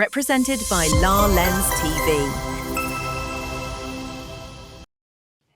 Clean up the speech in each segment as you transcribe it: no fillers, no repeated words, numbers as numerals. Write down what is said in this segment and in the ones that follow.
Represented by La Lens TV.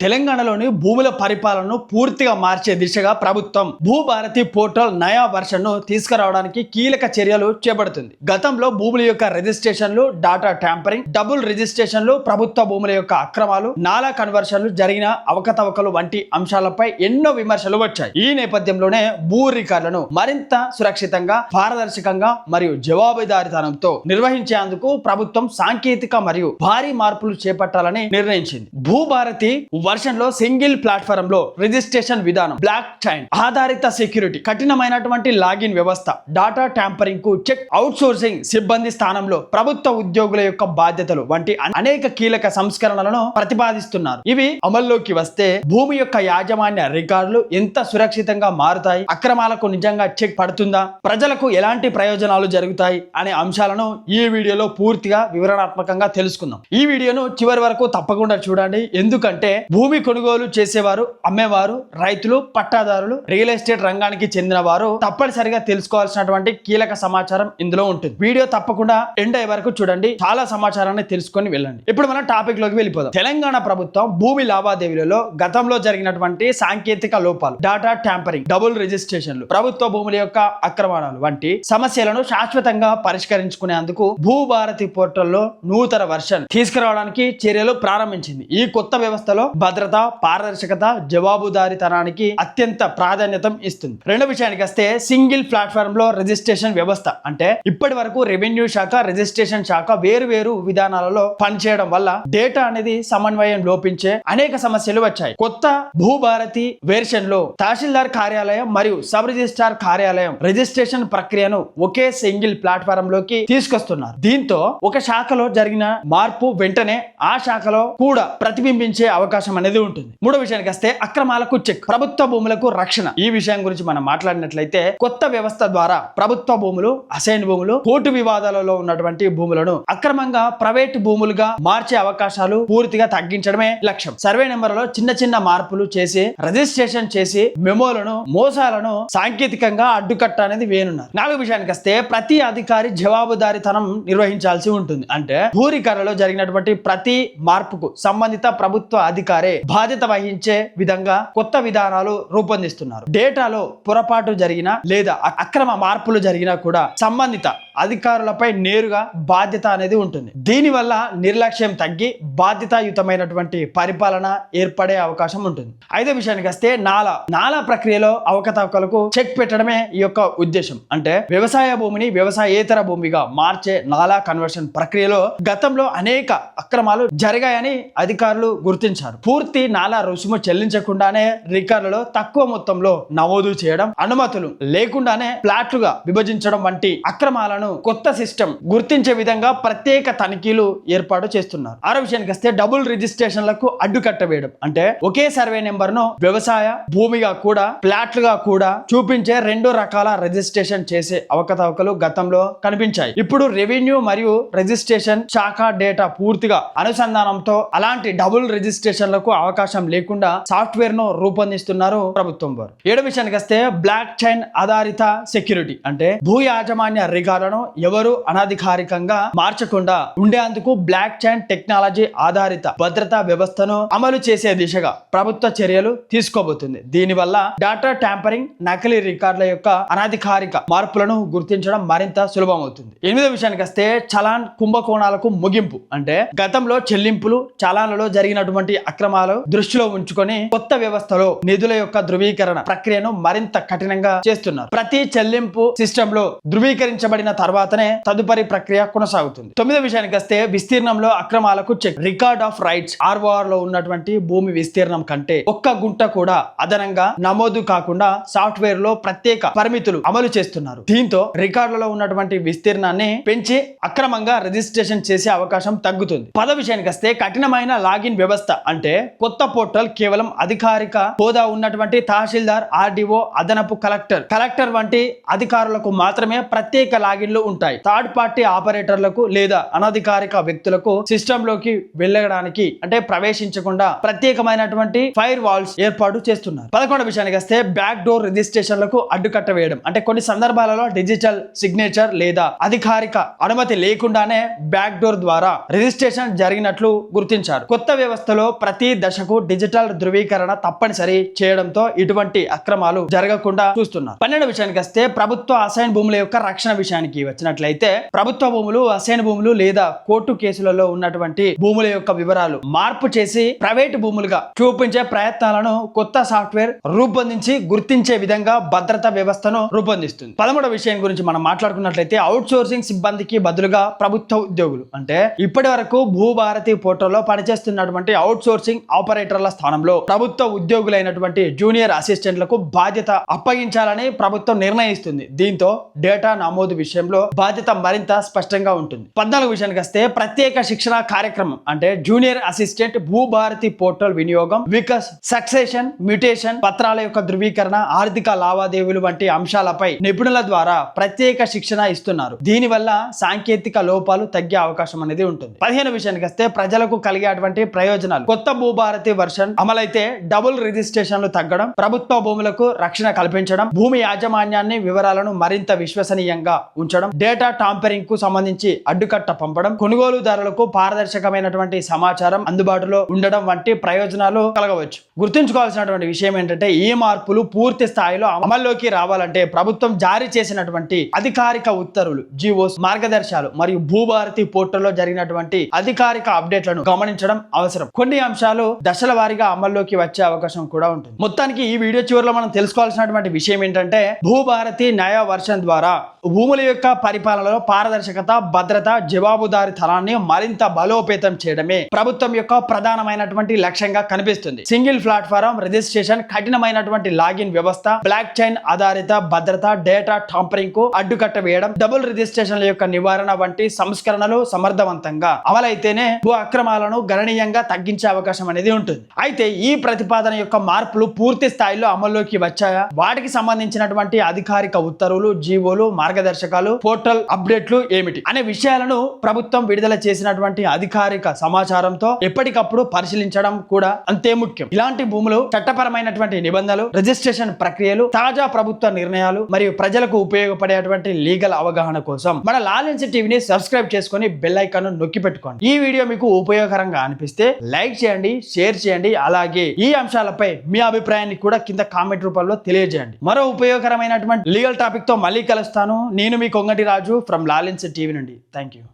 తెలంగాణలోని భూముల పరిపాలనను పూర్తిగా మార్చే దిశగా ప్రభుత్వం భూభారతి పోర్టల్ నయా వర్షన్ను తీసుకురావడానికి కీలక చర్యలు చేపడుతుంది. గతంలో భూముల యొక్క రిజిస్ట్రేషన్లు, డాటా ట్యాంపరింగ్, డబుల్ రిజిస్ట్రేషన్లు, ప్రభుత్వ భూముల యొక్క అక్రమాలు, నాలా కన్వర్షన్లు జరిగిన అవకతవకలు వంటి అంశాలపై ఎన్నో విమర్శలు వచ్చాయి. ఈ నేపథ్యంలోనే భూ రికార్డులను మరింత సురక్షితంగా, పారదర్శకంగా మరియు జవాబుదారీతనంతో నిర్వహించేందుకు ప్రభుత్వం సాంకేతిక మరియు భారీ మార్పులు చేపట్టాలని నిర్ణయించింది. భూభారతి వర్షన్ లో సింగిల్ ప్లాట్ఫామ్ లో రిజిస్ట్రేషన్ విధానం, బ్లాక్ చైన్ ఆధారిత సెక్యూరిటీ, కఠినమైనటువంటి లాగిన్ వ్యవస్థ, డాటా ట్యాంపరింగ్ కు చెక్, అవుట్ సోర్సింగ్ సిబ్బంది స్థానంలో ప్రభుత్వ ఉద్యోగుల యొక్క బాధ్యతలు వంటి అనేక కీలక సంస్కరణలను ప్రతిపాదిస్తున్నారు. ఇవి అమల్లోకి వస్తే భూమి యొక్క యాజమాన్య రికార్డులు ఎంత సురక్షితంగా మారుతాయి, అక్రమాలకు నిజంగా చెక్ పడుతుందా, ప్రజలకు ఎలాంటి ప్రయోజనాలు జరుగుతాయి అనే అంశాలను ఈ వీడియోలో పూర్తిగా వివరణాత్మకంగా తెలుసుకుందాం. ఈ వీడియోను చివరి వరకు తప్పకుండా చూడండి. ఎందుకంటే భూమి కొనుగోలు చేసేవారు, అమ్మేవారు, రైతులు, పట్టాదారులు, రియల్ ఎస్టేట్ రంగానికి చెందిన వారు తప్పనిసరిగా తెలుసుకోవాల్సినటువంటి కీలక సమాచారం ఇందులో ఉంటుంది. వీడియో తప్పకుండా ఎండ్ అయ్యే వరకు చూడండి. చాలా సమాచారాన్ని తెలుసుకొని వెళ్ళండి. ఇప్పుడు మనం టాపిక్ లోకి వెళ్ళిపోదాం. తెలంగాణ ప్రభుత్వం భూమి లావాదేవీలలో గతంలో జరిగినటువంటి సాంకేతిక లోపాలు, డాటా ట్యాంపరింగ్, డబుల్ రిజిస్ట్రేషన్లు, ప్రభుత్వ భూముల యొక్క అక్రమాలు వంటి సమస్యలను శాశ్వతంగా పరిష్కరించుకునేందుకు భూభారతి పోర్టల్లో నూతన వర్షన్ తీసుకురావడానికి చర్యలు ప్రారంభించింది. ఈ కొత్త వ్యవస్థలో భద్రత, పారదర్శకత, జవాబుదారీతనానికి అత్యంత ప్రాధాన్యత ఇస్తుంది. రెండో విషయానికి వస్తే సింగిల్ ప్లాట్ఫామ్ లో రిజిస్ట్రేషన్ వ్యవస్థ. అంటే ఇప్పటి వరకు రెవెన్యూ శాఖ, రిజిస్ట్రేషన్ శాఖ వేరు విధానాలలో పనిచేయడం వల్ల డేటా అనేది సమన్వయం లోపించే అనేక సమస్యలు వచ్చాయి. కొత్త భూభారతి వెర్షన్ లో తహసీల్దార్ కార్యాలయం మరియు సబ్ రిజిస్ట్రార్ కార్యాలయం రిజిస్ట్రేషన్ ప్రక్రియను ఒకే సింగిల్ ప్లాట్ఫామ్ లోకి తీసుకొస్తున్నారు. దీంతో ఒక శాఖలో జరిగిన మార్పు వెంటనే ఆ శాఖలో కూడా ప్రతిబింబించే అవకాశం అనేది ఉంటుంది. మూడో విషయానికి వస్తే అక్రమాలకు చెక్, ప్రభుత్వ భూములకు రక్షణ. ఈ విషయం గురించి మనం మాట్లాడినట్లయితే కొత్త వ్యవస్థ ద్వారా ప్రభుత్వ భూములు, అసైన్ భూములు, కోర్టు వివాదాలలో ఉన్నటువంటి భూములను అక్రమంగా ప్రైవేట్ భూములుగా మార్చే అవకాశాలు పూర్తిగా తగ్గించడమే లక్ష్యం. సర్వే నెంబర్లో చిన్న మార్పులు చేసి రిజిస్ట్రేషన్ చేసి మెమోలను, మోసాలను సాంకేతికంగా అడ్డుకట్ట అనేది వేయనున్నారు. నాలుగో విషయానికి వస్తే ప్రతి అధికారి జవాబుదారీతనం నిర్వహించాల్సి ఉంటుంది. అంటే భూరికరలో జరిగినటువంటి ప్రతి మార్పుకు సంబంధిత ప్రభుత్వ అధికారే బాధ్యత వహించే విధంగా కొత్త విధానాలు రూపొందిస్తున్నారు. డేటాలో పొరపాటు జరిగినా లేదా అక్రమ మార్పులు జరిగినా కూడా సంబంధిత అధికారులపై నేరుగా బాధ్యత అనేది ఉంటుంది. దీనివల్ల నిర్లక్ష్యం తగ్గి బాధ్యతాయుతమైనటువంటి పరిపాలన ఏర్పడే అవకాశం ఉంటుంది. ఐదో విషయానికి వస్తే నాలా ప్రక్రియలో అవకతవకలకు చెక్ పెట్టడమే ఈ యొక్క ఉద్దేశం. అంటే వ్యవసాయ భూమిని వ్యవసాయేతర భూమిగా మార్చే నాలా కన్వర్షన్ ప్రక్రియలో గతంలో అనేక అక్రమాలు జరిగాయని అధికారులు గుర్తించారు. పూర్తి నాలా రుసుము చెల్లించకుండానే రికార్డులలో తక్కువ మొత్తంలో నమోదు చేయడం, అనుమతులు లేకుండానే ప్లాట్లుగా విభజించడం వంటి అక్రమాలను కొత్త సిస్టమ్ గుర్తించే విధంగా ప్రత్యేక తనిఖీలు ఏర్పాటు చేస్తున్నారు. ఆరో విషయానికి వస్తే డబుల్ రిజిస్ట్రేషన్లకు అడ్డుకట్ట వేయడం. అంటే ఒకే సర్వే నెంబర్ ను వ్యవసాయ భూమిగా కూడా, ప్లాట్లుగా కూడా చూపించే రెండు రకాల రిజిస్ట్రేషన్ చేసే అవకతవకలు గతంలో కనిపించాయి. ఇప్పుడు రెవెన్యూ మరియు రిజిస్ట్రేషన్ శాఖ డేటా పూర్తిగా అనుసంధానంతో అలాంటి డబుల్ రిజిస్ట్రేషన్లకు అవకాశం లేకుండా సాఫ్ట్వేర్ ను రూపొందిస్తున్నారు ప్రభుత్వం వారు. ఏడో విషయానికి వస్తే బ్లాక్ చైన్ ఆధారిత సెక్యూరిటీ. అంటే భూ యాజమాన్య రికార్డులను ఎవరు అనధికారికంగా మార్చకుండా ఉండేందుకు బ్లాక్ చైన్ టెక్నాలజీ ఆధారిత భద్రతా వ్యవస్థను అమలు చేసే దిశగా ప్రభుత్వ చర్యలు తీసుకోబోతుంది. దీనివల్ల డాటా ట్యాంపరింగ్, నకిలీ రికార్డుల యొక్క అనధికారిక మార్పులను గుర్తించడం మరింత సులభం అవుతుంది. ఎనిమిదో విషయానికి వస్తే చలాన్ కుంభకోణాలకు ముగింపు. అంటే గతంలో చెల్లింపులు, చలాన్లలో జరిగినటువంటి అక్రమాలు దృష్టిలో ఉంచుకొని కొత్త వ్యవస్థలో నిధుల యొక్క ధృవీకరణ ప్రక్రియను మరింత కఠినంగా చేస్తున్నారు. ప్రతి చెల్లింపు సిస్టమ్ లో ధృవీకరించబడిన తర్వాతనే తదుపరి ప్రక్రియ కొనసాగుతుంది. తొమ్మిదో విషయానికి వస్తే విస్తీర్ణంలో అక్రమాలకు check. Record of rights ROR లో ఉన్నటువంటి భూమి విస్తీర్ణం కంటే ఒక్క గుంట కూడా అదనంగా నమోదు కాకుండా సాఫ్ట్వేర్ లో ప్రత్యేక పరిమితులు అమలు చేస్తున్నారు. దీంతో రికార్డులలో ఉన్నటువంటి విస్తీర్ణాన్ని పెంచి అక్రమంగా రిజిస్ట్రేషన్ చేసే అవకాశం తగ్గుతుంది. పదో విషయానికి వస్తే కఠినమైన లాగిన్ వ్యవస్థ. అంటే కొత్త పోర్టల్ కేవలం అధికారిక హోదా ఉన్నటువంటి తహసీల్దార్, RDO, అదనపు కలెక్టర్ వంటి అధికారులకు మాత్రమే ప్రత్యేక లాగిన్లు ఉంటాయి. థర్డ్ పార్టీ ఆపరేటర్లకు లేదా అనధికారిక వ్యక్తులకు సిస్టమ్ లోకి వెళ్ళడానికి, అంటే ప్రవేశించడానికి ప్రవేశించకుండా ప్రత్యేకమైనటువంటి ఫైర్ వాల్స్ ఏర్పాటు చేస్తున్నారు. 11వ విషయానికి వస్తే బ్యాక్ డోర్ రిజిస్ట్రేషన్లకు అడ్డుకట్ట వేయడం. అంటే కొన్ని సందర్భాలలో డిజిటల్ సిగ్నేచర్ లేదా అధికారిక అనుమతి లేకుండానే బ్యాక్ డోర్ ద్వారా రిజిస్ట్రేషన్ జరిగినట్లు గుర్తించారు. కొత్త వ్యవస్థలో ప్రతి దశకు డిజిటల్ ధృవీకరణ తప్పనిసరి చేయడంతో ఇటువంటి అక్రమాలు జరగకుండా చూస్తున్నారు. 12వ విషయానికి వస్తే ప్రభుత్వ అసైన్ భూముల యొక్క రక్షణ విషయానికి వచ్చినట్లయితే ప్రభుత్వ భూములు, అసైన్ భూములు లేదా కోర్టు కేసులలో ఉన్నటువంటి భూముల యొక్క వివరాలు మార్పు చేసి ప్రైవేటు భూములుగా చూపించే ప్రయత్నాలను కొత్త సాఫ్ట్వేర్ రూపొందించి గుర్తించే విధంగా భద్రతా వ్యవస్థను రూపొందిస్తుంది. 13వ విషయం గురించి మనం మాట్లాడుకున్నట్లయితే అవుట్ సోర్సింగ్ సిబ్బందికి బదులుగా ప్రభుత్వ ఉద్యోగులు. అంటే ఇప్పటి వరకు భూభారతి పోర్టల్లో పనిచేస్తున్నటువంటి అవుట్ సోర్సింగ్ ఆపరేటర్ల స్థానంలో ప్రభుత్వ ఉద్యోగులైనటువంటి జూనియర్ అసిస్టెంట్లకు బాధ్యత అప్పగించాలని ప్రభుత్వం నిర్ణయిస్తుంది. దీంతో డేటా నమోదు విషయంలో బాధ్యత మరింత స్పష్టంగా ఉంటుంది. 14వ విషయానికి వస్తే ప్రత్యేక శిక్షణ కార్యక్రమం. అంటే జూనియర్ అసిస్టెంట్ భూభారతి పోర్టల్ వినియోగం, వికాస్, సక్సెషన్, మ్యూటేషన్, పత్రాల యొక్క ధృవీకరణ, ఆర్థిక లావాదేవీలు వంటి అంశాలపై నిపుణుల ద్వారా ప్రత్యేక శిక్షణ ఇస్తున్నారు. దీనివల్ల సాంకేతిక లోపాలు తగ్గే అవకాశం అనేది ఉంటుంది. 15వ విషయానికి వస్తే ప్రజలకు కలిగేటువంటి ప్రయోజనాలు. కొత్త భూభారతి వర్షన్ అమలైతే డబుల్ రిజిస్ట్రేషన్లు తగ్గడం, ప్రభుత్వ భూములకు రక్షణ కల్పించడం, భూమి యాజమాన్యాన్ని వివరాలను మరింత విశ్వసనీయంగా ఉంచడం, డేటా టాంపరింగ్ కు సంబంధించి అడ్డుకట్ట పంపడం, కొనుగోలుదారులకు పారదర్శకమైనటువంటి సమాచారం అందుబాటులో ఉండడం వంటి ప్రయోజనాలు కలగవచ్చు. గుర్తుంచుకోవాల్సినటువంటి విషయం ఏంటంటే ఈ మార్పులు పూర్తి స్థాయిలో అమల్లోకి రావాలంటే ప్రభుత్వం జారీ చేసినటువంటి అధికారిక ఉత్తర్వులు, జీవోస్, మార్గదర్శకాలు మరియు భూభారతి పోర్టల్లో జరిగినటువంటి అధికారిక అప్డేట్లను గమనించడం అవసరం. కొన్ని అంశాలు దశల వారీగా అమల్లోకి వచ్చే అవకాశం కూడా ఉంటుంది. మొత్తానికి ఈ వీడియో చివరిలో మనం తెలుసుకోవాల్సినటువంటి విషయం ఏంటంటే భూభారతి న్యాయ వర్షన్ ద్వారా భూముల యొక్క పరిపాలనలో పారదర్శకత, భద్రత, జవాబుదారీతనాన్ని మరింత బలోపేతం చేయడమే ప్రభుత్వం యొక్క ప్రధానమైనటువంటి లక్ష్యంగా కనిపిస్తుంది. సింగిల్ ప్లాట్ఫారం రిజిస్ట్రేషన్, కఠినమైనటువంటి లాగిన్ వ్యవస్థ, బ్లాక్ చైన్ ఆధారిత భద్రత, డేటా టాంపరింగ్ కు అడ్డుకట్ట వేయడం, డబుల్ రిజిస్ట్రేషన్ల యొక్క నివారణ వంటి సంస్కరణలు సమర్థవంతంగా అమలైతేనే భూ అక్రమాలను గణనీయంగా తగ్గించే అవకాశం అనేది ఉంటుంది. అయితే ఈ ప్రతిపాదన యొక్క మార్పులు పూర్తి స్థాయిలో అమల్లోకి వచ్చాయా, వాటికి సంబంధించినటువంటి అధికారిక ఉత్తర్వులు, జీవోలు, మార్గదర్శకాలు, పోర్టల్ అప్డేట్లు ఏమిటి అనే విషయాలను ప్రభుత్వం విడుదల చేసినటువంటి అధికారిక సమాచారంతో ఎప్పటికప్పుడు పరిశీలించడం కూడా అంతే ముఖ్యం. ఇలాంటి భూములు, చట్టపరమైనటువంటి నిబంధనలు, రిజిస్ట్రేషన్ ప్రక్రియలు, తాజా ప్రభుత్వ నిర్ణయాలు మరియు ప్రజలకు ఉపయోగపడేటువంటి లీగల్ అవగాహన కోసం మన లాలెన్స్ టీవీని సబ్స్క్రైబ్ చేసుకొని బెల్ ఐకాన్ నొక్కి పెట్టుకోండి. ఈ వీడియో మీకు ఉపయోగకరంగా అనిపిస్తే లైక్ చేయండి, షేర్ చేయండి. అలాగే ఈ అంశాలపై మీ అభిప్రాయాన్ని కూడా కింద కామెంట్ రూపంలో తెలియజేయండి. మరో ఉపయోగకరమైనటువంటి లీగల్ టాపిక్ తో మళ్ళీ కలుస్తాను. నేను మీ కొంగటి రాజు ఫ్రమ్ లాలెన్స్ టీవీ నుండి. Thank you.